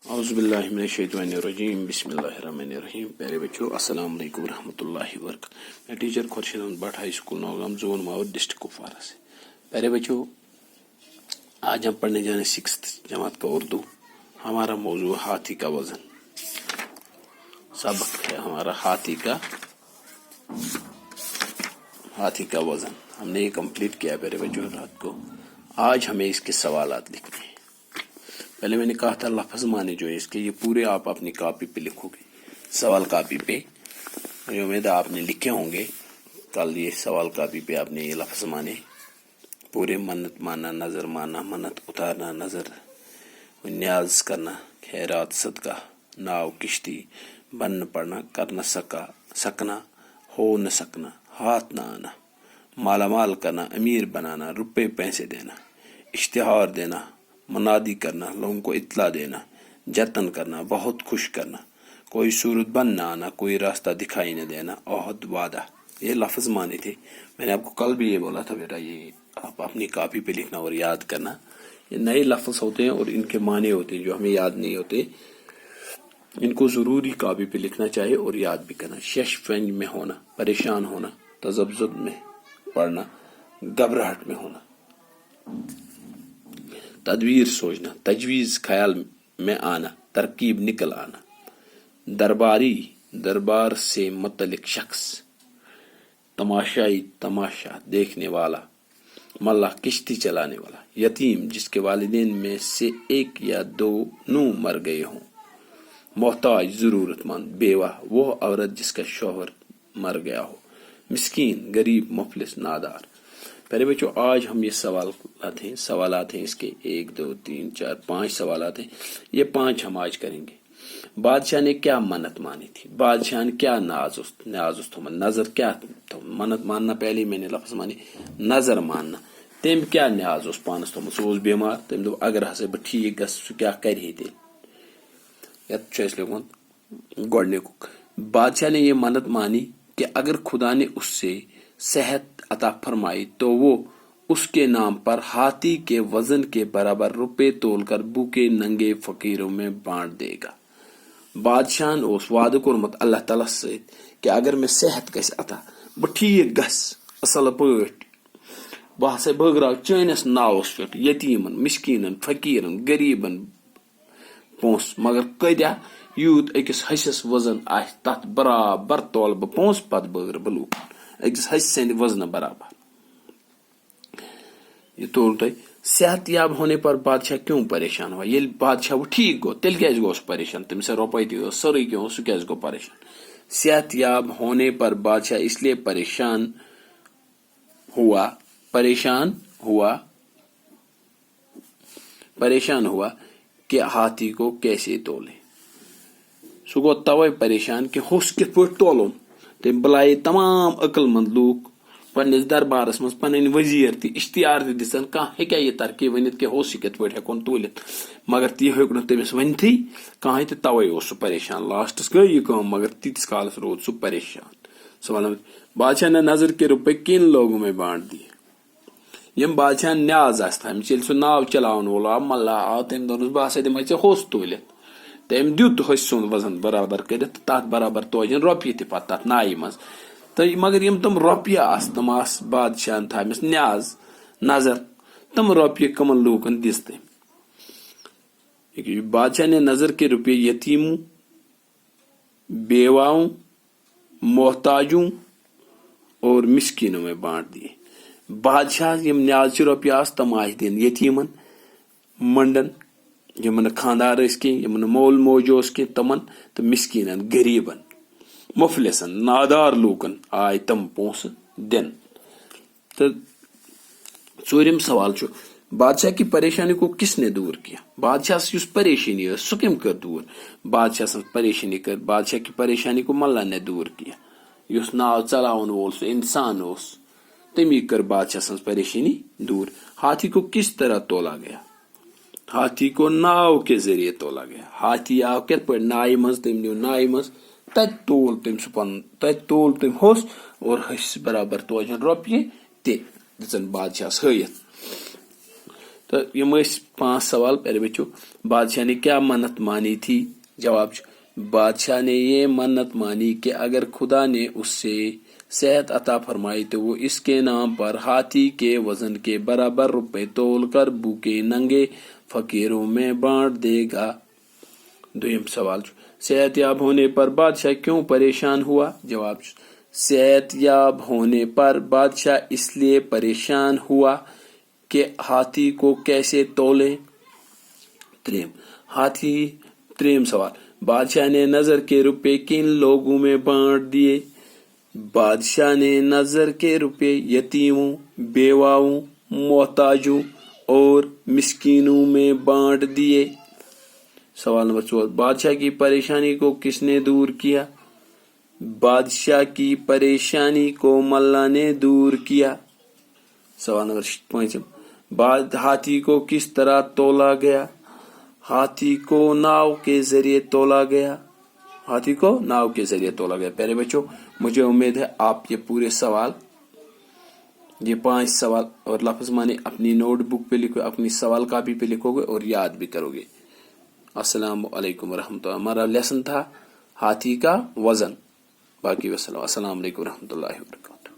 اعوذ باللہ من الشیطان الرجیم بسم اللہ الرحمن الرحیم. پیارے بچوں السلام علیکم ورحمۃ اللہ وبرکاتہ. میں teacher Khurshid Ahmad Bhat high school Nowgam zone Mawar district Kupwara سے. پیارے بچوں آج ہم پڑھنے جانے 6th جماعت کا اردو. ہمارا موضوع ہاتھی کا وزن. سبق ہے ہمارا ہاتھی کا وزن. ہم نے یہ کمپلیٹ کیا پیارے بچوں رات کو. آج ہمیں اس کے سوالات لکھنے ہیں. پہلے میں نے کہا تھا لفظ معنی جو ہے اس کے یہ پورے آپ اپنی کاپی پہ لکھو گے. سوال کاپی پہ مجھے امید ہے آپ نے لکھے ہوں گے. کل یہ سوال کاپی پہ آپ نے یہ لفظ معنی پورے منت مانا، نظر مانا، منت اتارنا، نظر نیاز کرنا، خیرات صدقہ، ناؤ کشتی، بن پڑنا، کر نہ سکنا، ہو نہ سکنا، ہاتھ نہ آنا، مالا مال کرنا، امیر بنانا، روپے پیسے دینا، اشتہار دینا، منادی کرنا، لوگوں کو اطلاع دینا، جتن کرنا، بہت خوش کرنا، کوئی صورت بن نہ آنا، کوئی راستہ دکھائی نہ دینا، عہد وعدہ. یہ لفظ معنی تھے. میں نے آپ کو کل بھی یہ بولا تھا بیٹا یہ آپ اپنی کاپی پہ لکھنا اور یاد کرنا. یہ نئے لفظ ہوتے ہیں اور ان کے معنی ہوتے ہیں جو ہمیں یاد نہیں ہوتے. ان کو ضروری کاپی پہ لکھنا چاہیے اور یاد بھی کرنا. شش فنج میں ہونا، پریشان ہونا، تذبذب میں پڑنا، گھبراہٹ میں ہونا، تدبیر سوچنا، تجویز خیال میں آنا، ترکیب نکل آنا، درباری دربار سے متعلق شخص، تماشائی تماشا دیکھنے والا، ملا کشتی چلانے والا، یتیم جس کے والدین میں سے ایک یا دونوں مر گئے ہوں، محتاج ضرورت مند، بیوہ وہ عورت جس کا شوہر مر گیا ہو، مسکین غریب مفلس نادار. پہلے بچوں آج ہم یہ سوالات ہیں اس کے 1 2 3 4 5 سوالات ہیں. یہ 5 ہم آج کریں گے. بادشاہ نے کیا منت مانی تھی؟ بادشاہ نے کیا نیاز تھومت؟ نظر کیا منت ماننا پہلے میں نے لفظ مانی نظر ماننا. تم کیا نیاز پانس تھومت؟ سہ بیمار. تم دو اگر ہسا بہ ٹھیک گھس سہ کیا کرہے تیل. یت لیکن گۄڈنیُک بادشاہ نے یہ منت مانی کہ اگر خدا نے اس سے صحت عطا فرمائی تو وہ اس کے نام پر ہاتھی کے وزن کے برابر روپے تول کر بھوکے ننگے فقیروں میں بانٹ دے گا. بادشاہ اس وعدہ کورمت اللہ تعالیٰ ست کہ اگر میں صحت گژھِ عطا بہ ٹھیک گژھِ اصل پٲٹھۍ بہ ہسا بٲگراو چٲنِس ناوس پٮ۪ٹھ یتیٖمن مسکیٖنن فقیٖرن غریٖبن پونٛسہٕ مگر کۭتیاہ یوٗت أکِس ہسِس وزن آسہِ تتھ برابر تولہٕ بہٕ پونٛسہٕ پتہٕ بٲگرٕ بہٕ لوٗکن أکِس ہسہِ سٕنٛدِ وزنہٕ برابر. یہ تول تۄہہِ. صحت یاب ہونے پر بادشاہ کیوں پریشان ہوا؟ ییٚلہِ بادشاہ وۄنۍ ٹھیک گوٚو تیٚلہِ کیازِ گوٚو سُہ پریشان؟ تٔمِس رۄپے تہِ ٲس سورُے کینٛہہ اوس سُہ کیازِ گوٚو پریشان؟ صحت یاب ہونے پر بادشاہ اس لیے پریشان ہوا کہ ہاتھی کو کیسے تولے. سُہ گوٚو توے پریشان کہ ہوٚس کِتھ پٲٹھۍ تولُن. تٔمۍ بُلایے تمام عقل مند لوٗکھ پننس دربارس منٛز پنٕنۍ وزیٖر تہِ اشتہار تہِ دِژن کانٛہہ ہیٚکیٛاہ یہِ ترکیب ؤنِتھ کہ ہوٚس یہِ کِتھ پٲٹھۍ ہٮ۪کون توٗلِتھ مگر تہِ ہیوٚک نہٕ تٔمِس ؤنتھٕے کٕہٕنۍ تہِ. توے اوس سُہ پریشان. لاسٹس گٔے یہِ کٲم مگر تیٖتِس کالس روٗد سُہ پریشان. سوال بادشاہ نے نظر کے روپے کن لوگوں میں بانٹ دیے؟ یم بادشاہ نیاز آسہِ تھٲمٕژ. ییٚلہِ سُہ ناو چلاون وول آو ملا آو تٔمۍ دوٚپنس بہٕ ہسا دِمے ژےٚ ہوٚس توٗلِتھ. تٔمۍ دیُت ہوٚسہِ سُنٛد وزن برابر کٔرِتھ تتھ برابر توجن رۄپیہِ تہِ پتہٕ تتھ نایہِ منٛز. تہٕ مگر یم تِم رۄپیہِ آسہٕ تِم آسہٕ بادشاہن تھٲمٕژ نیاز نظر تِم رۄپیہِ کٕمن لوٗکن دِژ تٔمۍ. بادشاہ نے نظر کے روپے یتیموں، بیواؤں، محتاجوں اور مسکینوں میں بانٹ دیے. بادشاہ یم نیازچہِ رۄپیہِ آسہٕ تِم آسہِ دِنۍ یتیٖمن، منڈن یمن نہٕ خاندار ٲسۍ کینٛہہ، یمن نہٕ مول موج اوس کینٛہہ تِمن، تہٕ مسکیٖنن غریٖبن مفلسن نادار لوٗکن آیہِ تِم پونٛسہٕ دِنہٕ. تہٕ ژوٗرِم سوال چھُ بادشاہ کی پریشانی کو کس نے دور کیا؟ بادشاہ یُس پریشانی ٲس سُہ کٔمۍ کٔر دوٗر؟ بادشاہ سٕنٛز پریشانی کٔر بادشاہ کی پریشانی کو ملا نے دور کیا. یُس ناو چلاون وول سُہ انسان اوس تمی کٔر بادشاہ سٕنٛز پریشانی دور. ہاتھی کو کس طرح تولا گیا؟ ہاتھی کو ناو کے ذریعے تولا گیا. ہاتھی آو کِتھ پٲٹھۍ نایہِ منٛز. تٔمۍ نیوٗ نایہِ منٛز تتہِ تول تٔمۍ سُہ پنُن تتہِ تول تٔمۍ ہوٚس اور ہسہِ برابر توجن رۄپیہِ تہِ دِژن بادشاہس ہٲیِتھ. تو یم 5 سوال پہلے بچو. بادشاہ نے کیا منت مانی تھی؟ جواب بادشاہ نے یہ منت مانی کہ اگر خدا نے اس سے صحت عطا فرمائی تو وہ اس کے نام پر ہاتھی کے وزن کے برابر روپے تول کر بھوکے ننگے فقیروں میں بانٹ دے گا. دویم سوال صحت یاب ہونے پر بادشاہ کیوں پریشان ہوا؟ جواب صحت یاب ہونے پر بادشاہ اس لیے پریشان ہوا کہ ہاتھی کو کیسے تولے. تریم سوال بادشاہ نے نظر کے روپے کن لوگوں میں بانٹ دیے؟ بادشاہ نے نظر کے روپے یتیموں، بیواؤں، محتاجوں اور مسکینوں میں بانٹ دیے. سوال نمبر 4 بادشاہ کی پریشانی کو کس نے دور کیا؟ بادشاہ کی پریشانی کو ملا نے دور کیا. سوال نمبر 5 ہاتھی کو کس طرح تولا گیا؟ ہاتھی کو ناؤ کے ذریعے تولا گیا. ہاتھی کو ناؤ کے ذریعے تولا گیا. پہلے بچوں مجھے امید ہے آپ یہ پورے سوال، یہ 5 سوال اور لفظ مانے اپنی نوٹ بک پہ لکھو، اپنی سوال کاپی پہ لکھو گے اور یاد بھی کرو گے. السلام علیکم ورحمۃ اللہ. ہمارا لیسن تھا ہاتھی کا وزن. باقی وسلام. السلام علیکم ورحمۃ اللہ وبرکاتہ.